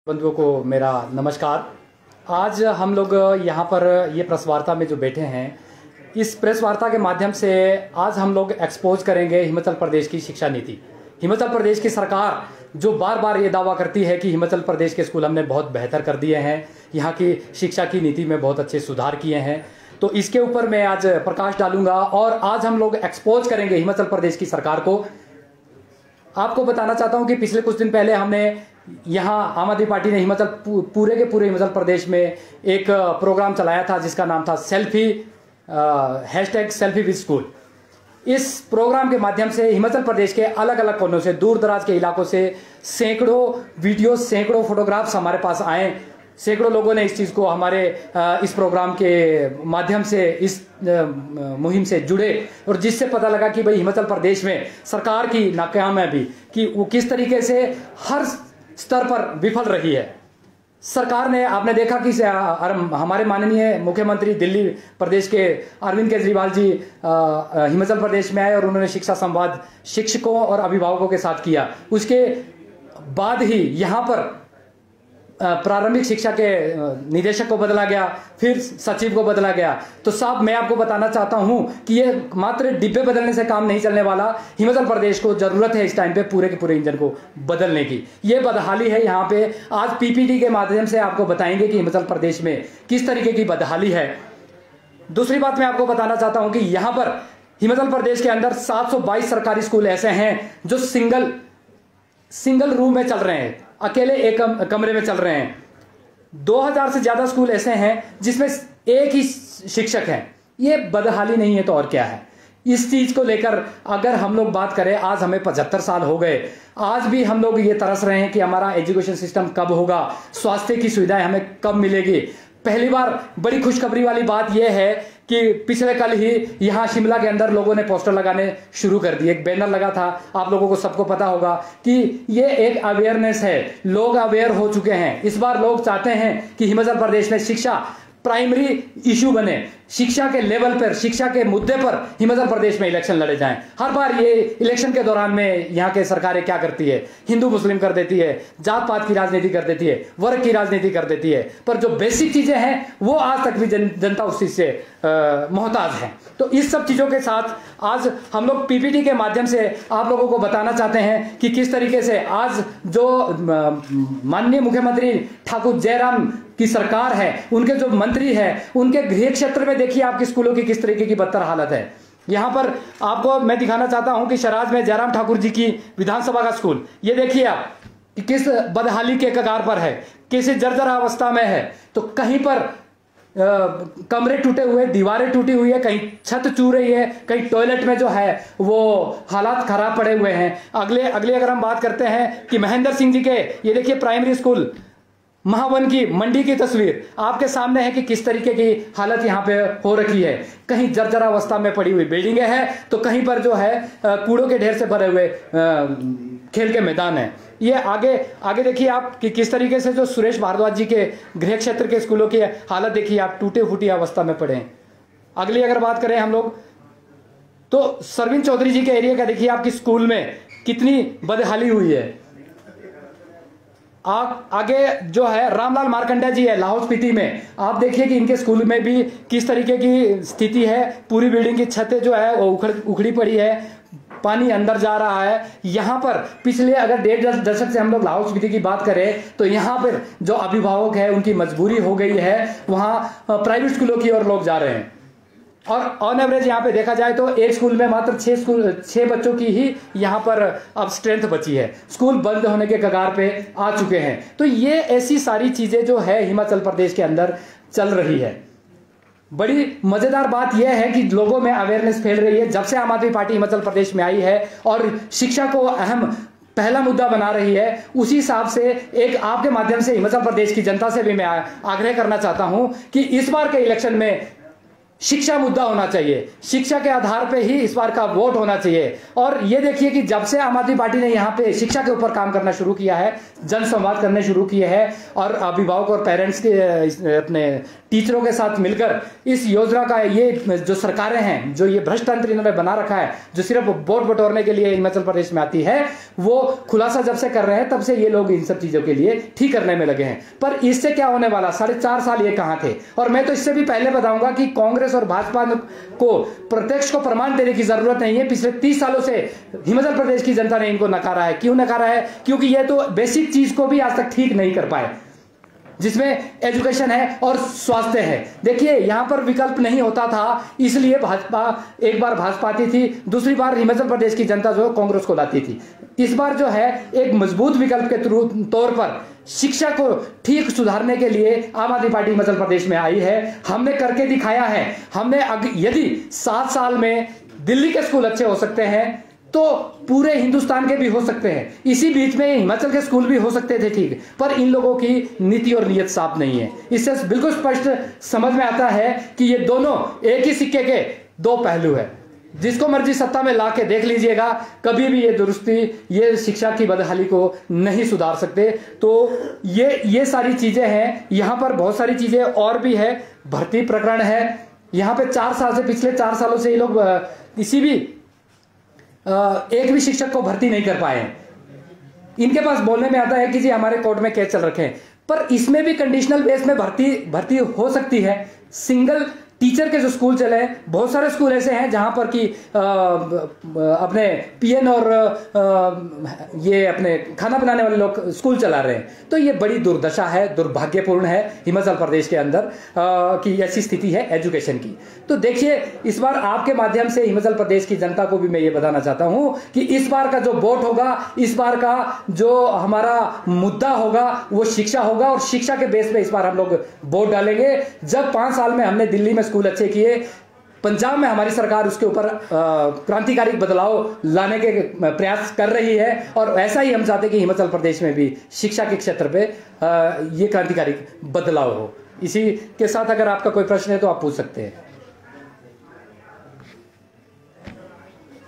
बंधुओं को मेरा नमस्कार। आज हम लोग यहाँ पर ये प्रेस वार्ता में जो बैठे हैं, इस प्रेस वार्ता के माध्यम से आज हम लोग एक्सपोज करेंगे हिमाचल प्रदेश की शिक्षा नीति। हिमाचल प्रदेश की सरकार जो बार बार ये दावा करती है कि हिमाचल प्रदेश के स्कूल हमने बहुत बेहतर कर दिए हैं, यहाँ की शिक्षा की नीति में बहुत अच्छे सुधार किए हैं, तो इसके ऊपर मैं आज प्रकाश डालूंगा और आज हम लोग एक्सपोज करेंगे हिमाचल प्रदेश की सरकार को। आपको बताना चाहता हूं कि पिछले कुछ दिन पहले हमने यहाँ आम आदमी पार्टी ने हिमाचल पूरे के पूरे हिमाचल प्रदेश में एक प्रोग्राम चलाया था जिसका नाम था #सेल्फी विद स्कूल। इस प्रोग्राम के माध्यम से हिमाचल प्रदेश के अलग अलग कोनों से, दूर दराज के इलाकों से सैकड़ों वीडियो, सैकड़ों फोटोग्राफ्स हमारे पास आए। सैकड़ों लोगों ने इस चीज़ को हमारे इस प्रोग्राम के माध्यम से, इस मुहिम से जुड़े और जिससे पता लगा कि भाई हिमाचल प्रदेश में सरकार की नाकामयाबी कि वो किस तरीके से हर स्तर पर विफल रही है। सरकार ने, आपने देखा कि हमारे माननीय मुख्यमंत्री दिल्ली प्रदेश के अरविंद केजरीवाल जी हिमाचल प्रदेश में आए और उन्होंने शिक्षा संवाद शिक्षकों और अभिभावकों के साथ किया। उसके बाद ही यहाँ पर प्रारंभिक शिक्षा के निदेशक को बदला गया, फिर सचिव को बदला गया। तो साहब, मैं आपको बताना चाहता हूं कि ये मात्र डिब्बे बदलने से काम नहीं चलने वाला। हिमाचल प्रदेश को जरूरत है इस टाइम पे पूरे के पूरे इंजन को बदलने की। ये बदहाली है यहाँ पे। आज पीपीटी के माध्यम से आपको बताएंगे कि हिमाचल प्रदेश में किस तरीके की बदहाली है। दूसरी बात मैं आपको बताना चाहता हूं कि यहाँ पर हिमाचल प्रदेश के अंदर 722 सरकारी स्कूल ऐसे हैं जो सिंगल रूम में चल रहे हैं, अकेले एक कमरे में चल रहे हैं। 2000 से ज्यादा स्कूल ऐसे हैं जिसमें एक ही शिक्षक हैं। ये बदहाली नहीं है तो और क्या है। इस चीज को लेकर अगर हम लोग बात करें, आज हमें 75 साल हो गए, आज भी हम लोग ये तरस रहे हैं कि हमारा एजुकेशन सिस्टम कब होगा, स्वास्थ्य की सुविधाएं हमें कब मिलेगी। पहली बार बड़ी खुशखबरी वाली बात यह है कि पिछले कल ही यहाँ शिमला के अंदर लोगों ने पोस्टर लगाने शुरू कर दिए। एक बैनर लगा था, आप लोगों को सबको पता होगा कि ये एक अवेयरनेस है, लोग अवेयर हो चुके हैं। इस बार लोग चाहते हैं कि हिमाचल प्रदेश में शिक्षा प्राइमरी इशू बने, शिक्षा के लेवल पर, शिक्षा के मुद्दे पर हिमाचल प्रदेश में इलेक्शन लड़े जाएं। हर बार ये इलेक्शन के दौरान में यहाँ के सरकारें क्या करती है, हिंदू मुस्लिम कर देती है, जात पात की राजनीति कर देती है, वर्ग की राजनीति कर देती है, पर जो बेसिक चीजें हैं वो आज तक भी जनता उस चीज से मोहताज है। तो इस सब चीजों के साथ आज हम लोग पीपीटी के माध्यम से आप लोगों को बताना चाहते हैं कि किस तरीके से आज जो माननीय मुख्यमंत्री ठाकुर जयराम की सरकार है, उनके जो मंत्री है, उनके गृह क्षेत्र में देखिए आपके स्कूलों की किस तरीके की बदतर हालत है। यहां पर आपको मैं दिखाना चाहता हूं कि शराज में जयराम ठाकुर जी की विधानसभा का स्कूल, ये देखिए आप कि किस बदहाली के कगार पर है, किस जर्जर अवस्था में है। तो कहीं पर कमरे टूटे हुए, दीवारें टूटी हुई है, कहीं छत चू रही है, कहीं टॉयलेट में जो है वो हालात खराब पड़े हुए हैं। अगले अगर हम बात करते हैं कि महेंद्र सिंह जी के, ये देखिए प्राइमरी स्कूल महावन की मंडी की तस्वीर आपके सामने है कि किस तरीके की हालत यहाँ पे हो रखी है। कहीं जर्जर अवस्था में पड़ी हुई बिल्डिंगें हैं, तो कहीं पर जो है कूड़ों के ढेर से भरे हुए खेल के मैदान है। ये आगे देखिए आप कि किस तरीके से जो सुरेश भारद्वाज जी के गृह क्षेत्र के स्कूलों की हालत देखिए आप, टूटे फूटी अवस्था में पड़े हैं। अगली अगर बात करें हम लोग तो सरविंद चौधरी जी के एरिया का देखिए आपकी स्कूल में कितनी बदहाली हुई है। आगे जो है रामलाल मार्कंडा जी है लाहौल स्पीति में, आप देखिए कि इनके स्कूल में भी किस तरीके की स्थिति है। पूरी बिल्डिंग की छतें जो है वो उखड़ी पड़ी है, पानी अंदर जा रहा है। यहाँ पर पिछले अगर 1.5 दशक से हम लोग लाहौल स्पीति की बात करें तो यहाँ पर जो अभिभावक है उनकी मजबूरी हो गई है, वहाँ प्राइवेट स्कूलों की ओर लोग जा रहे हैं। और ऑन एवरेज यहाँ पे देखा जाए तो एक स्कूल में मात्र 6 बच्चों की ही यहाँ पर अब स्ट्रेंथ बची है। स्कूल बंद होने के कगार पे आ चुके हैं। तो ये ऐसी सारी चीजें जो है हिमाचल प्रदेश के अंदर चल रही है। बड़ी मजेदार बात यह है कि लोगों में अवेयरनेस फैल रही है जब से आम आदमी पार्टी हिमाचल प्रदेश में आई है और शिक्षा को अहम पहला मुद्दा बना रही है। उसी हिसाब से एक आपके माध्यम से हिमाचल प्रदेश की जनता से भी मैं आग्रह करना चाहता हूं कि इस बार के इलेक्शन में शिक्षा मुद्दा होना चाहिए, शिक्षा के आधार पे ही इस बार का वोट होना चाहिए। और ये देखिए कि जब से आम आदमी पार्टी ने यहाँ पे शिक्षा के ऊपर काम करना शुरू किया है, जन संवाद करने शुरू किए हैं और अभिभावक और पेरेंट्स के अपने टीचरों के साथ मिलकर इस योजना का ये जो सरकारें हैं, जो ये भ्रष्ट तंत्र इन्होंने बना रखा है, जो सिर्फ वोट बटोरने के लिए हिमाचल प्रदेश में आती है, वो खुलासा जब से कर रहे हैं तब से ये लोग इन सब चीजों के लिए ठीक करने में लगे हैं। पर इससे क्या होने वाला, 4.5 साल ये कहां थे। और मैं तो इससे भी पहले बताऊंगा कि कांग्रेस और भाजपा को प्रत्यक्ष को प्रमाण देने की जरूरत नहीं है। पिछले 30 सालों से हिमाचल प्रदेश की जनता ने इनको नकारा है। क्यों नकारा है? क्योंकि ये तो बेसिक चीज को भी आज तक ठीक नहीं कर पाए, जिसमें एजुकेशन है और स्वास्थ्य है। देखिए, यहां पर विकल्प नहीं होता था, इसलिए भाजपा एक बार भाजपा आती थी, दूसरी बार हिमाचल प्रदेश की जनता जो कांग्रेस को लाती थी। इस बार जो है एक मजबूत विकल्प के तौर पर शिक्षा को ठीक सुधारने के लिए आम आदमी पार्टी हिमाचल प्रदेश में आई है। हमने करके दिखाया है। हमने यदि 7 साल में दिल्ली के स्कूल अच्छे हो सकते हैं तो पूरे हिंदुस्तान के भी हो सकते हैं। इसी बीच में हिमाचल के स्कूल भी हो सकते थे ठीक, पर इन लोगों की नीति और नीयत साफ नहीं है। इससे बिल्कुल स्पष्ट समझ में आता है कि ये दोनों एक ही सिक्के के 2 पहलू है। जिसको मर्जी सत्ता में ला के देख लीजिएगा, कभी भी ये दुरुस्ती, ये शिक्षा की बदहाली को नहीं सुधार सकते। तो ये सारी चीजें हैं। यहां पर बहुत सारी चीजें और भी है। भर्ती प्रकरण है। यहां पे 4 साल से, पिछले 4 सालों से ये लोग किसी भी एक भी शिक्षक को भर्ती नहीं कर पाए हैं। इनके पास बोलने में आता है कि जी हमारे कोर्ट में केस चल रखे हैं, पर इसमें भी कंडीशनल बेस में भर्ती हो सकती है। सिंगल टीचर के जो स्कूल चले हैं, बहुत सारे स्कूल ऐसे हैं जहां पर कि अपने पीएन और ये अपने खाना बनाने वाले लोग स्कूल चला रहे हैं। तो ये बड़ी दुर्दशा है, दुर्भाग्यपूर्ण है हिमाचल प्रदेश के अंदर कि ऐसी स्थिति है एजुकेशन की। तो देखिए, इस बार आपके माध्यम से हिमाचल प्रदेश की जनता को भी मैं ये बताना चाहता हूं कि इस बार का जो वोट होगा, इस बार का जो हमारा मुद्दा होगा वो शिक्षा होगा, और शिक्षा के बेस पे इस बार हम लोग वोट डालेंगे। जब 5 साल में हमने दिल्ली में स्कूल अच्छे किए, पंजाब में हमारी सरकार उसके ऊपर क्रांतिकारी बदलाव लाने के प्रयास कर रही है, और ऐसा ही हम चाहते हैं कि हिमाचल प्रदेश में भी शिक्षा के क्षेत्र पे ये क्रांतिकारी बदलाव हो। इसी के साथ अगर आपका कोई प्रश्न है तो आप पूछ सकते हैं।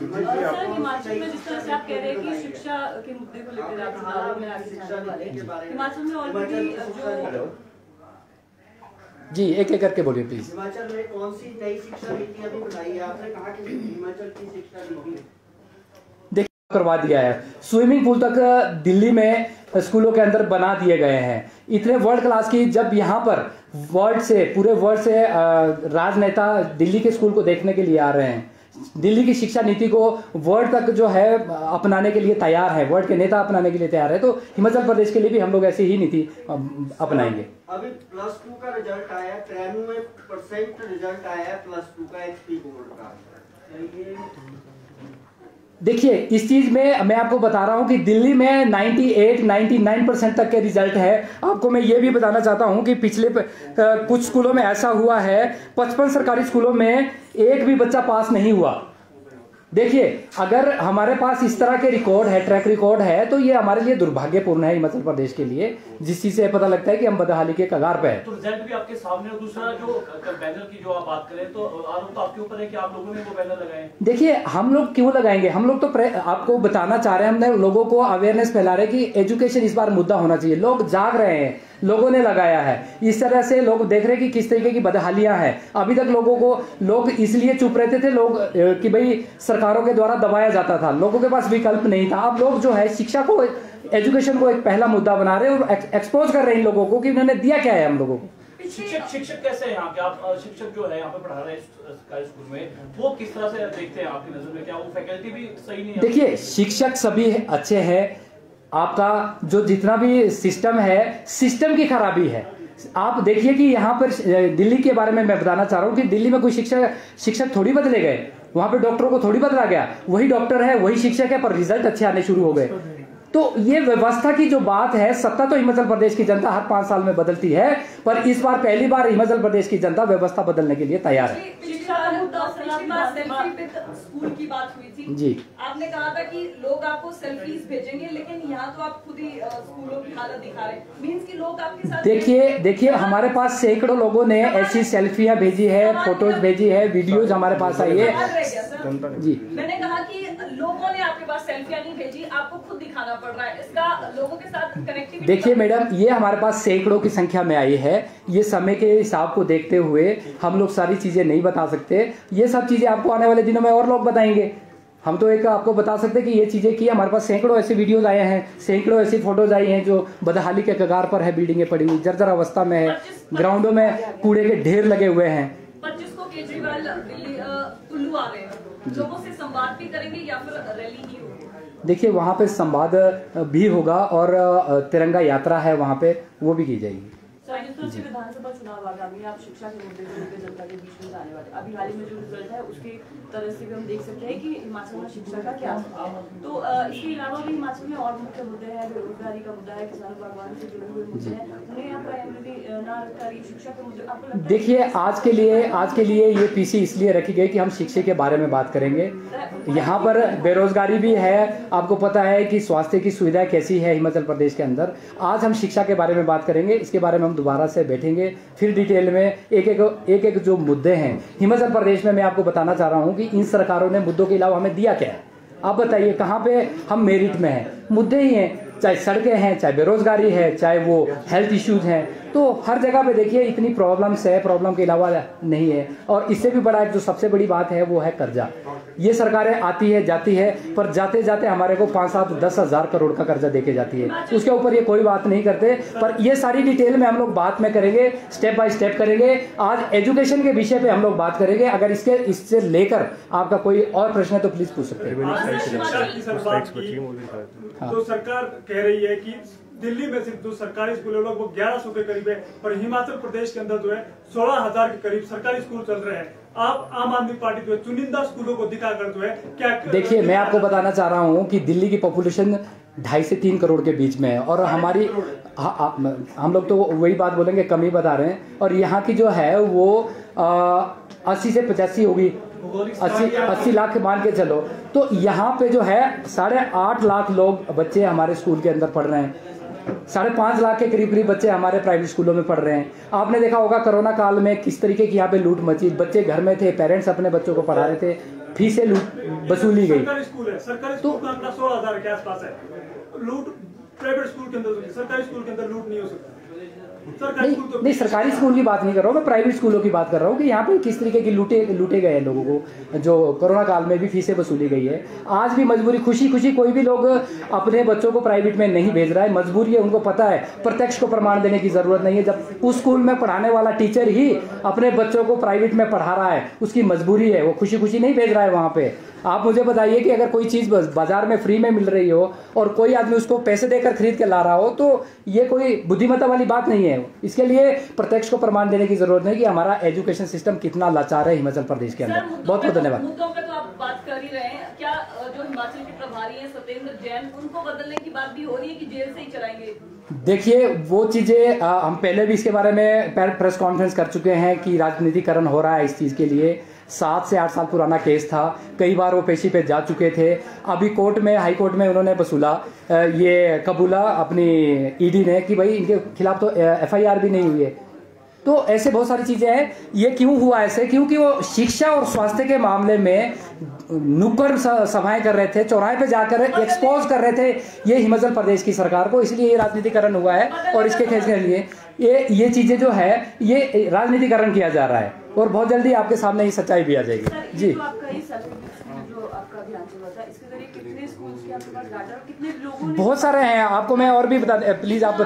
हिमाचल में जिस तरह से आप कह रहे हैं कि शिक्षा के मुद्दे को लेकर आप चुनाव में आगे जाने वाले, हिमाचल में ऑलरेडी जो जी एक एक करके बोलिए प्लीज। हिमाचल में कौन सी नई शिक्षा नीति अभी बनाई है? आपने कहा कि हिमाचल की शिक्षा नीति देखिए करवा दिया है। स्विमिंग पूल तक दिल्ली में स्कूलों के अंदर बना दिए गए हैं। इतने वर्ल्ड क्लास की, जब यहाँ पर पूरे वर्ल्ड से राजनेता दिल्ली के स्कूल को देखने के लिए आ रहे हैं, दिल्ली की शिक्षा नीति को वर्ल्ड तक जो है अपनाने के लिए तैयार है, वर्ल्ड के नेता अपनाने के लिए तैयार है, तो हिमाचल प्रदेश के लिए भी हम लोग ऐसी ही नीति अपनाएंगे। अभी +2 का रिजल्ट आया, 93% रिजल्ट आया +2 का एचपी बोर्ड का। देखिए, इस चीज में मैं आपको बता रहा हूं कि दिल्ली में 98-99% तक के रिजल्ट है। आपको मैं ये भी बताना चाहता हूं कि पिछले कुछ स्कूलों में ऐसा हुआ है, 55 सरकारी स्कूलों में एक भी बच्चा पास नहीं हुआ। देखिए, अगर हमारे पास इस तरह के रिकॉर्ड है, ट्रैक रिकॉर्ड है, तो ये हमारे लिए दुर्भाग्यपूर्ण है हिमाचल प्रदेश के लिए, जिस चीज से पता लगता है कि हम बदहाली के कगार पे हैं। तो रिजल्ट भी आपके सामने, और दूसरा जो बैनर की जो आप बात करें, तो आरोप तो आपके ऊपर है कि आप लोगों ने वो बैनर लगाए। देखिए, हम लोग क्यों लगाएंगे? हम लोग तो आपको बताना चाह रहे हैं, हमने लोगों को अवेयरनेस फैला रहे हैं कि एजुकेशन इस बार मुद्दा होना चाहिए। लोग जाग रहे हैं, लोगों ने लगाया है। इस तरह से लोग देख रहे हैं कि किस तरीके की बदहालियां हैं। अभी तक लोग इसलिए चुप रहते थे लोग कि भाई सरकारों के द्वारा दबाया जाता था, लोगों के पास विकल्प नहीं था। अब लोग जो है शिक्षा को, एजुकेशन को एक पहला मुद्दा बना रहे हैं और एक्सपोज कर रहे हैं इन लोगों को कि उन्होंने दिया क्या है हम लोगों को। शिक्षक कैसे हैं यहाँ के? आप शिक्षक जो है यहाँ पे पढ़ा रहे हैं सरकारी स्कूल में, वो किस तरह से देखते हैं आपकी नजर में? क्या वो फैकल्टी भी सही नहीं है? देखिए, शिक्षक सभी अच्छे हैं। आपका जो जितना भी सिस्टम है, सिस्टम की खराबी है। आप देखिए कि यहाँ पर दिल्ली के बारे में मैं बताना चाह रहा हूँ कि दिल्ली में कोई शिक्षक थोड़ी बदले गए, वहां पे डॉक्टरों को थोड़ी बदला गया। वही डॉक्टर है, वही शिक्षक है, पर रिजल्ट अच्छे आने शुरू हो गए। तो ये व्यवस्था की जो बात है, सत्ता तो हिमाचल प्रदेश की जनता हर 5 साल में बदलती है, पर इस बार पहली बार हिमाचल प्रदेश की जनता व्यवस्था बदलने के लिए तैयार है। स्कूल की बात हुई थी जी, आपने कहा था कि लोग आपको सेल्फीज भेजेंगे, लेकिन यहाँ तो आप खुद ही स्कूलों की हालत दिखा रहे हैं। मींस कि लोग आपके साथ देखिए हमारे पास सैकड़ों लोगों ने ऐसी सेल्फियां भेजी है, फोटोज भेजी है, वीडियोज हमारे पास आई है। जी, मैंने कहा कि लोगों ने आपके पास सेल्फियां नहीं भेजी, आपको खुद दिखाना आना पड़ रहा है, इसका लोगों के साथ कनेक्टिविटी? देखिए मैडम, ये हमारे पास सैकड़ों की संख्या में आई है। ये समय के हिसाब को देखते हुए हम लोग सारी चीजें नहीं बता सकते। ये सब चीजें आपको आने वाले दिनों में और लोग बताएंगे। हम तो एक आपको बता सकते हैं कि ये चीजें की। हमारे पास सैकड़ों ऐसे वीडियोज आए हैं, सैकड़ों ऐसी फोटोज आई हैं जो बदहाली के कगार पर है, बिल्डिंगें पड़ी हुई जर्जर अवस्था में है, ग्राउंडों में कूड़े के ढेर लगे हुए हैं। पर जिसको केजरीवाल दिल्ली कुल्लू आ रहे हैं, लोगों से संवाद भी करेंगे या फिर रैली ही होगी? देखिए वहाँ पे संवाद भी होगा और तिरंगा यात्रा है वहाँ पे, वो भी की जाएगी। सर, जिस तरह से विधानसभा चुनाव आगामी, आप शिक्षा के मुद्दे को लेकर जनता के बीच में जाने वाले, अभी हाल ही में जो रिजल्ट है उसकी तरह से भी हम देख सकते हैं कि हिमाचल में शिक्षा का क्या है। तो इसके अलावा भी हिमाचल में और मुख्य मुद्दे हैं, बेरोजगारी का मुद्दा है, किसान बागवान से जुड़े हुए मुद्दे हैं, उन्हें आप प्राइमरी ना रखकर शिक्षा के मुद्दे आपको लगता है? देखिए आज के लिए ये पीसी इसलिए रखी गई कि हम शिक्षा के बारे में बात करेंगे। यहाँ पर बेरोजगारी भी है, आपको पता है कि स्वास्थ्य की सुविधा कैसी है हिमाचल प्रदेश के अंदर। आज हम शिक्षा के बारे में बात करेंगे, इसके बारे में हम दोबारा से बैठेंगे, फिर डिटेल में एक एक जो मुद्दे हैं हिमाचल प्रदेश में। मैं आपको बताना चाह रहा हूँ कि इन सरकारों ने मुद्दों के अलावा हमें दिया क्या है। आप बताइए कहाँ पे हम मेरिट में हैं? मुद्दे ही हैं, चाहे सड़कें हैं, चाहे बेरोजगारी है, चाहे वो हेल्थ इश्यूज हैं। तो हर जगह पे देखिए इतनी प्रॉब्लम्स है, प्रॉब्लम के अलावा नहीं है। और इससे भी बड़ा एक जो सबसे बड़ी बात है वो है कर्जा। ये सरकारें आती है जाती है, पर जाते जाते हमारे को 5, 7, 10 हज़ार करोड़ का कर्जा देके जाती है। उसके ऊपर ये कोई बात नहीं करते। पर ये सारी डिटेल में हम लोग बात में करेंगे, स्टेप बाय स्टेप करेंगे। आज एजुकेशन के विषय पे हम लोग बात करेंगे। अगर इससे लेकर आपका कोई और प्रश्न है तो प्लीज पूछ सकते हैं। तो सरकार कह रही है कि दिल्ली में सिर्फ जो सरकारी स्कूल है वो 1100 के करीब है, पर हिमाचल प्रदेश के अंदर जो है 16,000 के करीब सरकारी स्कूल चल रहे हैं। आप आम आदमी पार्टी जो है चुनिंदा स्कूलों को दिखाकर जो है क्या? देखिए मैं आपको बताना चाह रहा हूँ कि दिल्ली की पॉपुलेशन 2.5 से 3 करोड़ के बीच में है और हमारी हम लोग तो वही बात बोलेंगे, कम ही बता रहे हैं। और यहाँ की जो है वो 80 से 85 होगी, 80 लाख के मान के चलो। तो यहाँ पे जो है 8.5 लाख लोग बच्चे हमारे स्कूल के अंदर पढ़ रहे हैं। 5.5 लाख के करीब बच्चे हमारे प्राइवेट स्कूलों में पढ़ रहे हैं। आपने देखा होगा कोरोना काल में किस तरीके की यहाँ पे लूट मची। बच्चे घर में थे, पेरेंट्स अपने बच्चों को पढ़ा रहे थे, फीसें वसूली गई। सरकारी स्कूल है, सरकारी स्कूल का आंकड़ा 16,000 के आसपास है। लूट प्राइवेट स्कूल के अंदर, सरकारी स्कूल के अंदर लूट नहीं हो सकता। नहीं सरकारी स्कूल की बात नहीं कर रहा हूँ मैं, प्राइवेट स्कूलों की बात कर रहा हूँ कि यहाँ पे किस तरीके की लूटे गए हैं लोगों को, जो कोरोना काल में भी फीसें वसूली गई है। आज भी मजबूरी, खुशी कोई भी लोग अपने बच्चों को प्राइवेट में नहीं भेज रहा है, मजबूरी है, उनको पता है। प्रत्यक्ष को प्रमाण देने की जरूरत नहीं है। जब उस स्कूल में पढ़ाने वाला टीचर ही अपने बच्चों को प्राइवेट में पढ़ा रहा है, उसकी मजबूरी है, वो खुशी नहीं भेज रहा है वहाँ पे। आप मुझे बताइए कि अगर कोई चीज बाजार में फ्री में मिल रही हो और कोई आदमी उसको पैसे देकर खरीद के ला रहा हो, तो ये कोई बुद्धिमत्ता वाली बात नहीं है। इसके लिए प्रत्यक्ष को प्रमाण देने की जरूरत नहीं कि हमारा एजुकेशन सिस्टम कितना लाचार है हिमाचल प्रदेश के अंदर। बहुत बहुत धन्यवाद। मुद्दों पे तो आप बात कर ही रहे हैं, क्या जो हिमाचल के प्रभारी हैं सत्येंद्र जैन, उनको बदलने की बात भी हो रही है कि जेल से ही चलाएंगे? देखिए वो चीजें हम पहले भी इसके बारे में प्रेस कॉन्फ्रेंस कर चुके हैं कि राजनीतिकरण हो रहा है इस चीज के लिए। 7 से 8 साल पुराना केस था, कई बार वो पेशी पे जा चुके थे। अभी कोर्ट में, हाई कोर्ट में उन्होंने ये कबूला अपनी ईडी ने कि भाई इनके खिलाफ तो FIR भी नहीं हुई है। तो ऐसे बहुत सारी चीजें हैं। ये क्यों हुआ ऐसे? क्योंकि वो शिक्षा और स्वास्थ्य के मामले में नुक्कड़ सभाएं कर रहे थे, चौराहे पे जाकर एक्सपोज कर रहे थे ये हिमाचल प्रदेश की सरकार को। इसलिए ये राजनीतिकरण हुआ है और इसके खींचने के लिए ये चीजें जो है ये राजनीतिकरण किया जा रहा है और बहुत जल्दी आपके सामने ही सच्चाई भी आ जाएगी। जी बहुत सारे हैं, आपको मैं और भी बता, प्लीज आप बता।